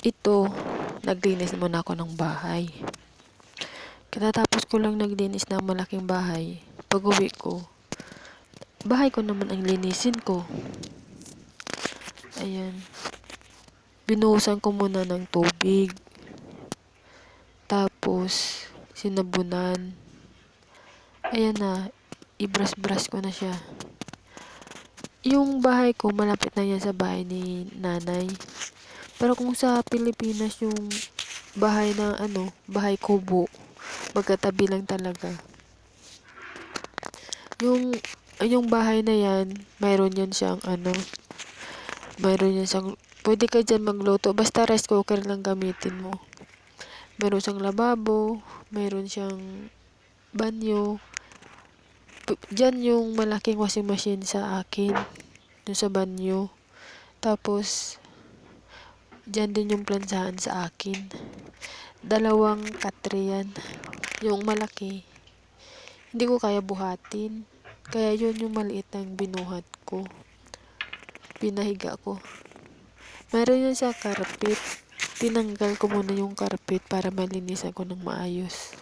ito, naglinis muna ako ng bahay. Katatapos ko lang naglinis ng malaking bahay. Pag-uwi ko, bahay ko naman ang linisin ko. Ayan. Binuhusan ko muna ng tubig. Tapos, sinabunan. Ayan na, i-brush-brush ko na siya. Yung bahay ko, malapit na yan sa bahay ni nanay. Pero kung sa Pilipinas, yung bahay na bahay kubo, magkatabi lang talaga. Yung bahay na yan, mayroon yan siyang pwede ka dyan magluto, basta rice cooker lang gamitin mo. Mayroon siyang lababo, mayroon siyang banyo. Dyan yung malaking washing machine sa akin, yung sa banyo. Tapos, dyan din yung plansahan sa akin. 2 katre yan. Yung malaki, hindi ko kaya buhatin. Kaya yun yung maliit ang binuhat ko. Pinahiga ko. Meron yan sa carpet. Tinanggal ko muna yung carpet para malinisan ko ng maayos.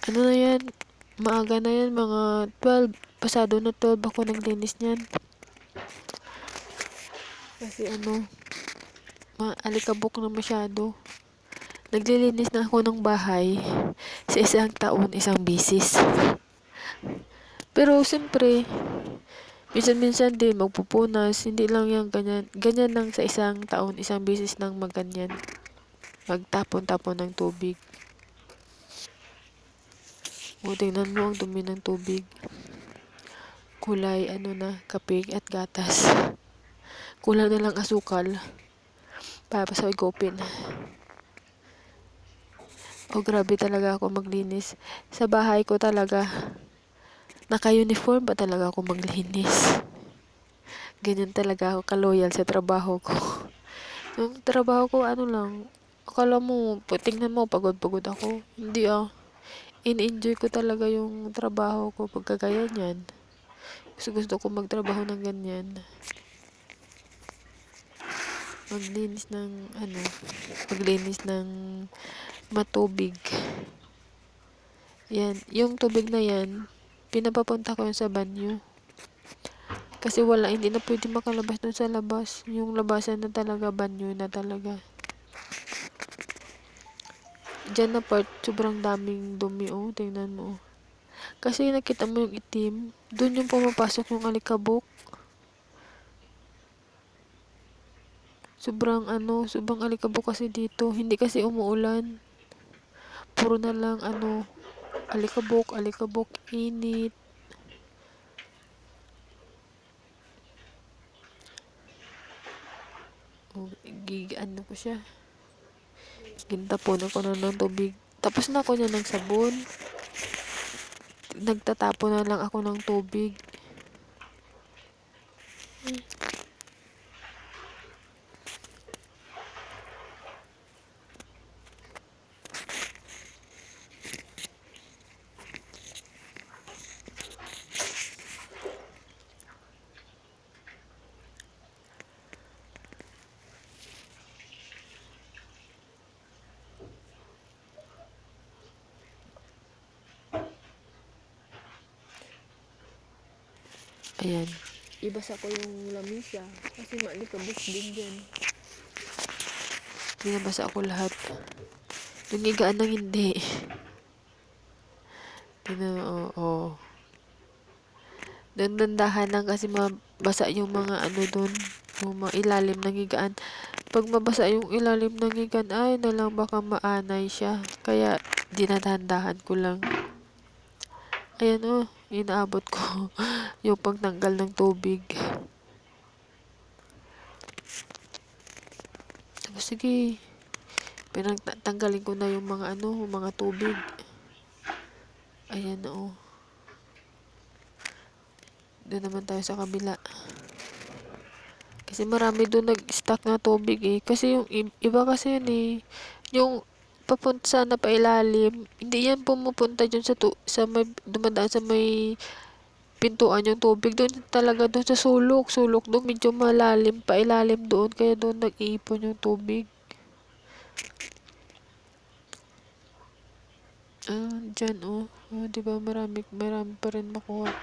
Ano na yan? Maaga na yan, mga 12. Pasado na 12 ako naglinis niyan. Kasi maalikabok na masyado. Naglilinis na ako ng bahay sa isang taon, isang bisis. Pero siyempre, minsan-minsan din magpupunas, hindi lang yan ganyan. Ganyan lang sa isang taon, isang bisis nang magganyan. Magtapon-tapon ng tubig. O, tingnan mo ang dumi ng tubig. Kulay, kape at gatas. Kulang na lang asukal para sa igopin. O, grabe talaga ako maglinis. Sa bahay ko talaga, naka-uniform ba talaga ako maglinis. Ganyan talaga ako ka-loyal sa trabaho ko. Yung trabaho ko, lang, akala mo, tingnan mo, pagod-pagod ako. Hindi in-enjoy ko talaga yung trabaho ko pagkagaya niyan. Gusto ko magtrabaho ng ganyan. Maglinis ng matubig. Yan, yung tubig na yan, pinapapunta ko yun sa banyo. Kasi hindi na pwede makalabas dun sa labas. Yung labasan na talaga, banyo na talaga. Diyan na part, sobrang daming dumi, tingnan mo. Kasi nakita mo yung itim, dun yung pumapasok yung alikabok. Sobrang alikabok kasi dito. Hindi kasi umuulan. Puro na lang alikabok, init. Ko siya. Gintapon ako na ng tubig. Tapos na ako niya ng sabon. Nagtatapon na lang ako ng tubig. Ayan. Ibasa ko yung lamisa kasi maalikabok din dyan. Binabasa ko lahat. Yung higaan ng hindi. Dandahan lang kasi mabasa yung mga doon. Yung mga ilalim ng higaan. Pag mabasa yung ilalim ng higaan, ay nalang baka maanay siya. Kaya dinadandahan ko lang. Ayan inaabot ko yung pagtanggal ng tubig. Tapos sige, pinagtanggalin ko na yung mga tubig. Ayan Doon naman tayo sa kabila. Kasi marami doon nag-stock na tubig Kasi yung iba kasi yun yung papunta sana pa ilalim, hindi yan pumupunta dyan sa may dumadaan sa may pintuan yung tubig. Doon talaga doon sa sulok. Sulok doon medyo malalim pa ilalim doon. Kaya doon nag-iipon yung tubig. Dyan oh. Diba marami pa rin makuha.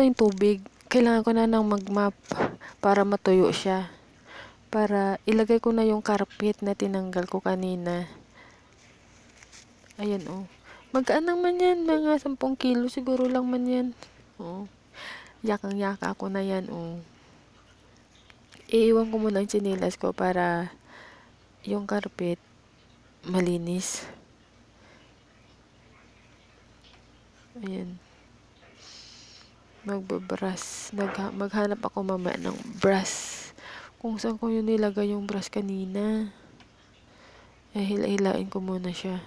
Yung tubig, kailangan ko na ng mag-mop para matuyo siya. Para ilagay ko na yung carpet na tinanggal ko kanina. Ayan oh. Magkaan naman yan, mga 10 kilo siguro lang man yan. Oh. Yakang-yaka ko na yan oh. Iiwan ko muna ang tsinelas ko para yung carpet malinis. Ayan. Magbabrush. Maghanap ako mamaya ng brush. Kung saan ko yun nilagay yung brush kanina. Hila-hilain ko muna siya.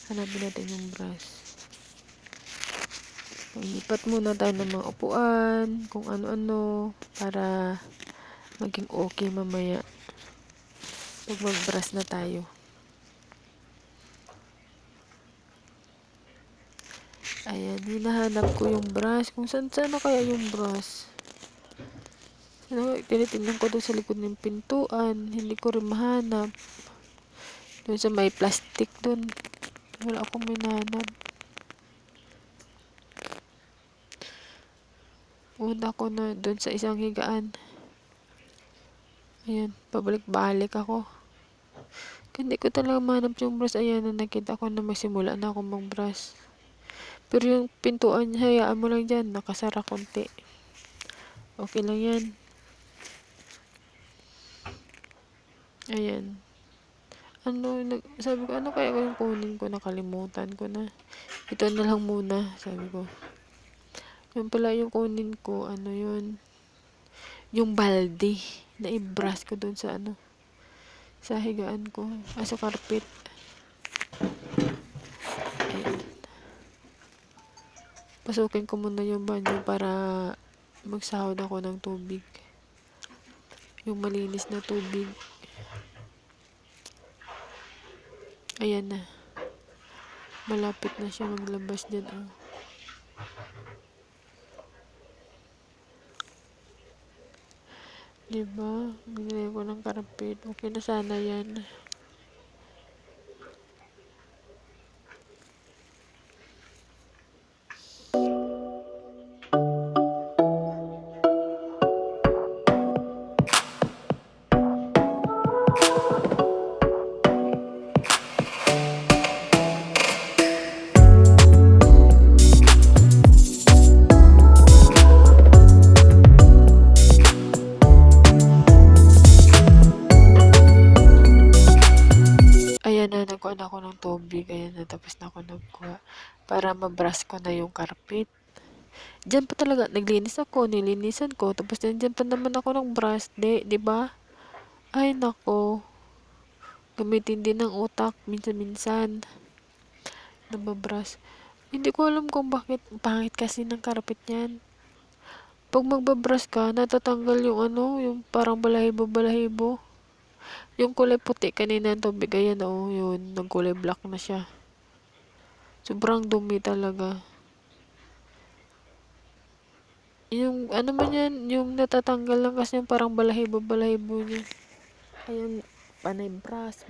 Hanapin natin yung brush. Lipat muna tayo ng mga upuan, kung ano-ano, para maging okay mamaya pag mag-brush na tayo. Ayan, hinahanap ko yung brush. Kung saan na kaya yung brush. Tinitingnan ko doon sa likod ng pintuan. Hindi ko rin mahanap. Doon sa may plastic doon. Wala akong mahanap. Punta ko na doon sa isang higaan. Ayan, pabalik-balik ako. Hindi ko talaga mahanap yung brush. Ayan, na nakita ko na magsimula na akong mag-brush. Pero yung pintuan, hayaan mo lang dyan. Nakasara konti. Okay lang yan. Ayan. Sabi ko, ano kaya yung kunin ko? Nakalimutan ko na. Ito na lang muna, sabi ko. Yung pala yung kunin ko, yun. Yung balde na i-brush ko dun sa sa higaan ko. Sa carpet. Ayan. Pasukin ko muna yung banyo para magsahod ako ng tubig. Yung malinis na tubig. Ayan na. Malapit na siya maglabas dyan. Diba? Binili ko ng carpet. Okay na sana yan. Ayan na, nagkuha na ako ng tubig. Ayan na, tapos na ako nagkuha. Para mabrush ko na yung carpet. Diyan pa talaga, naglinis ako, nilinisan ko. Tapos nandiyan pa naman ako ng brush. Diba? Ay, nako. Gamitin din ng utak, minsan-minsan. Nababrush. Hindi ko alam kung bakit pangit kasi ng carpet niyan. Pag magbabrush ka, natatanggal yung yung parang balahibo-balahibo. Yung kulay puti kanina ng tubig, ayan yun, nagkulay black na siya. Sobrang dumi talaga. Yung man yan, yung natatanggal lang kasi yung parang balahibo-balahibo niya. Ayun, panay brush.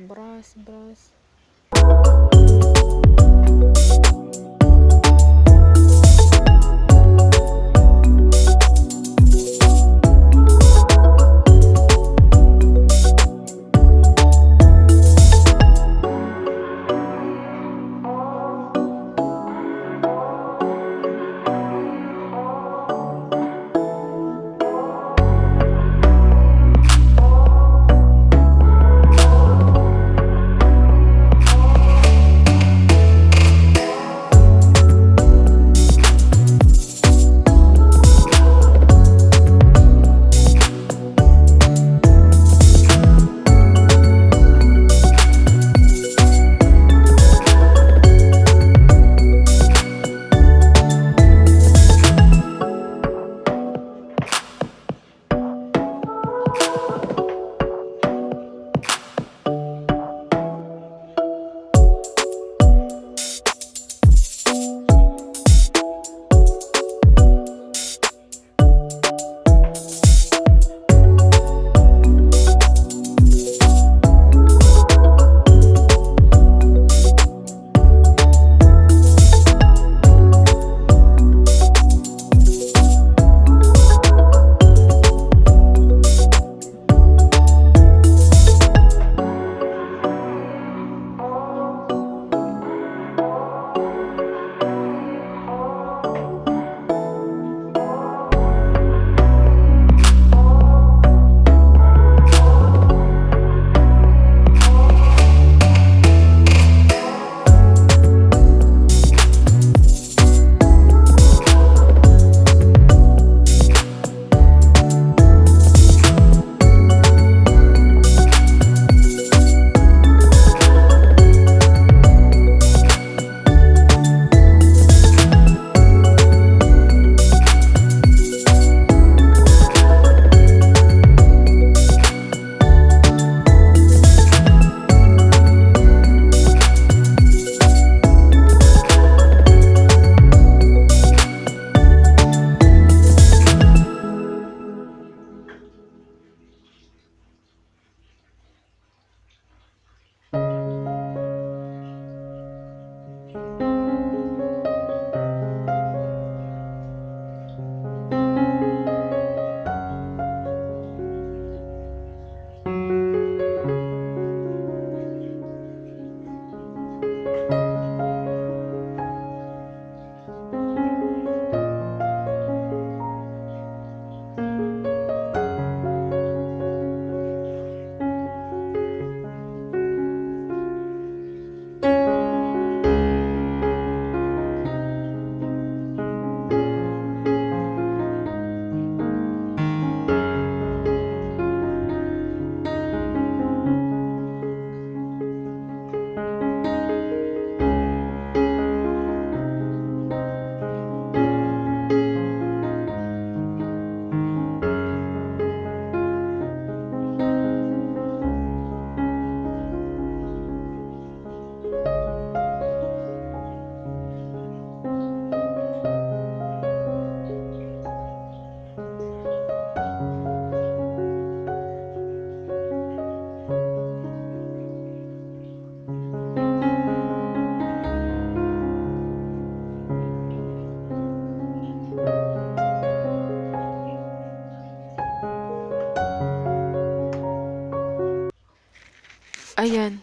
Ayan.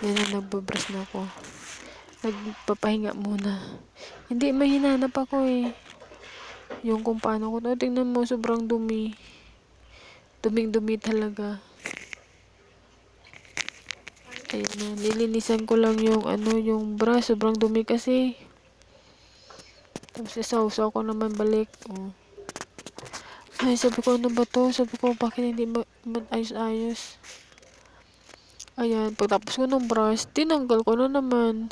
Yan na, nagbabrush na ako. Nagpapahinga muna. Hindi, may hinanap ako eh. Yung kung paano ko. Oh, tingnan mo, sobrang dumi. Duming-dumi talaga. Ayan na, nilinisan ko lang yung yung brush. Sobrang dumi kasi. Tapos isawsaw ko naman balik. Oh. Ay, sabi ko, ano ba to? Sabi ko, bakit hindi ayos-ayos? Ayan, pagtapos ko ng brush, tinanggal ko na naman.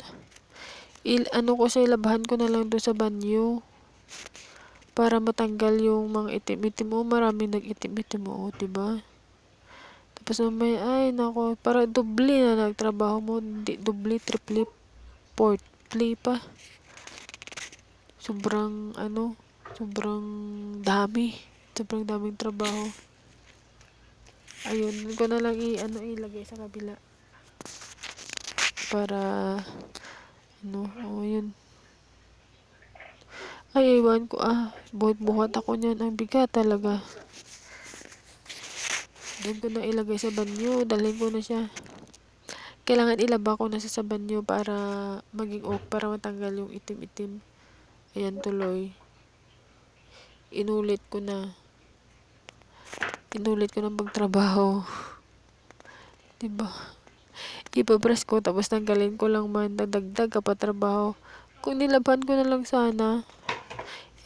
Ko siya, ilabahan ko na lang doon sa banyo. Para matanggal yung mga itim-itim mo. Maraming nag-itim-itim mo, diba? Tapos mamaya, ay, nako, para doble na nagtrabaho mo. Hindi, doble, triple, fourthly pa. Sobrang, sobrang dami. Sobrang daming trabaho. Ayun, ko na lang ilagay sa kabila. Para, yun. Ay, iwan ko, buhat-buhat ako niyan. Ang bigat talaga. Doon ko na ilagay sa banyo. Dalhin ko na siya. Kailangan ilaba ko na sa banyo para maging para matanggal yung itim-itim. Ayan, tuloy. Inulit ko na pagtrabaho. Diba? Ipabrush ko, tapos tanggalin ko lang man. Dadagdag ka pa trabaho. Kung nilaban ko na lang sana,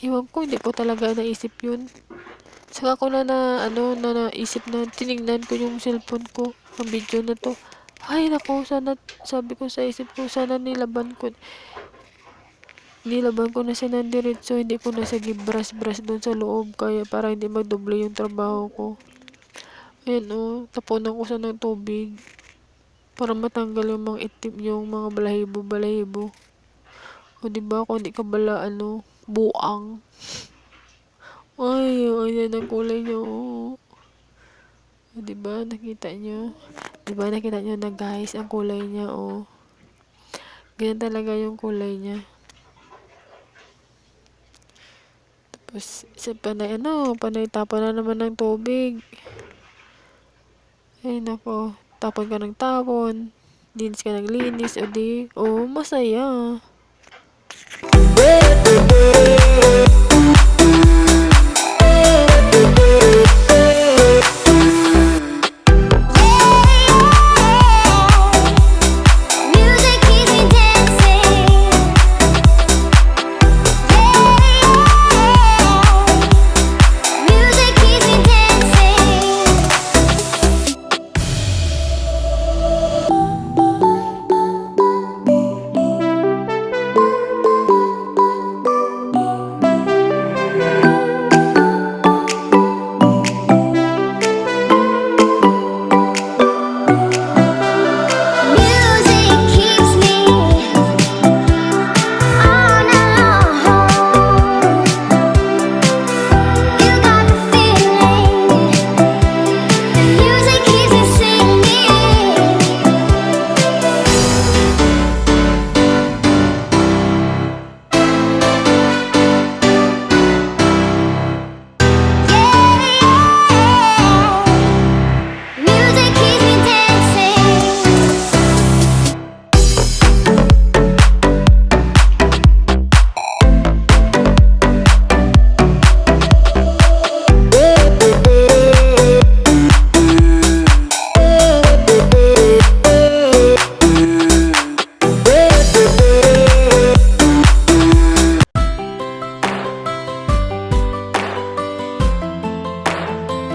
iwan ko, hindi ko talaga naisip yun. Saka ko na naisip na tinignan ko yung cellphone ko, ang video na to. Ay, nako, sana, sabi ko sa isip ko, sana nilaban ko na siya ng diretso, hindi ko na sige brush doon sa loob, kaya para hindi magdoble yung trabaho ko. Ayan, tapunan ko siya ng tubig para matanggal yung mga itim, yung mga balahibo. O diba, kung hindi ka buang. Ay, yan ang kulay niya, O diba, nakita nyo? Diba, nakita nyo na guys, ang kulay niya, Ganyan talaga yung kulay niya. Tapos, panay tapon na naman ng tubig. Ay, nako. Tapon ka ng tapon. Linis ka ng linis. Masaya.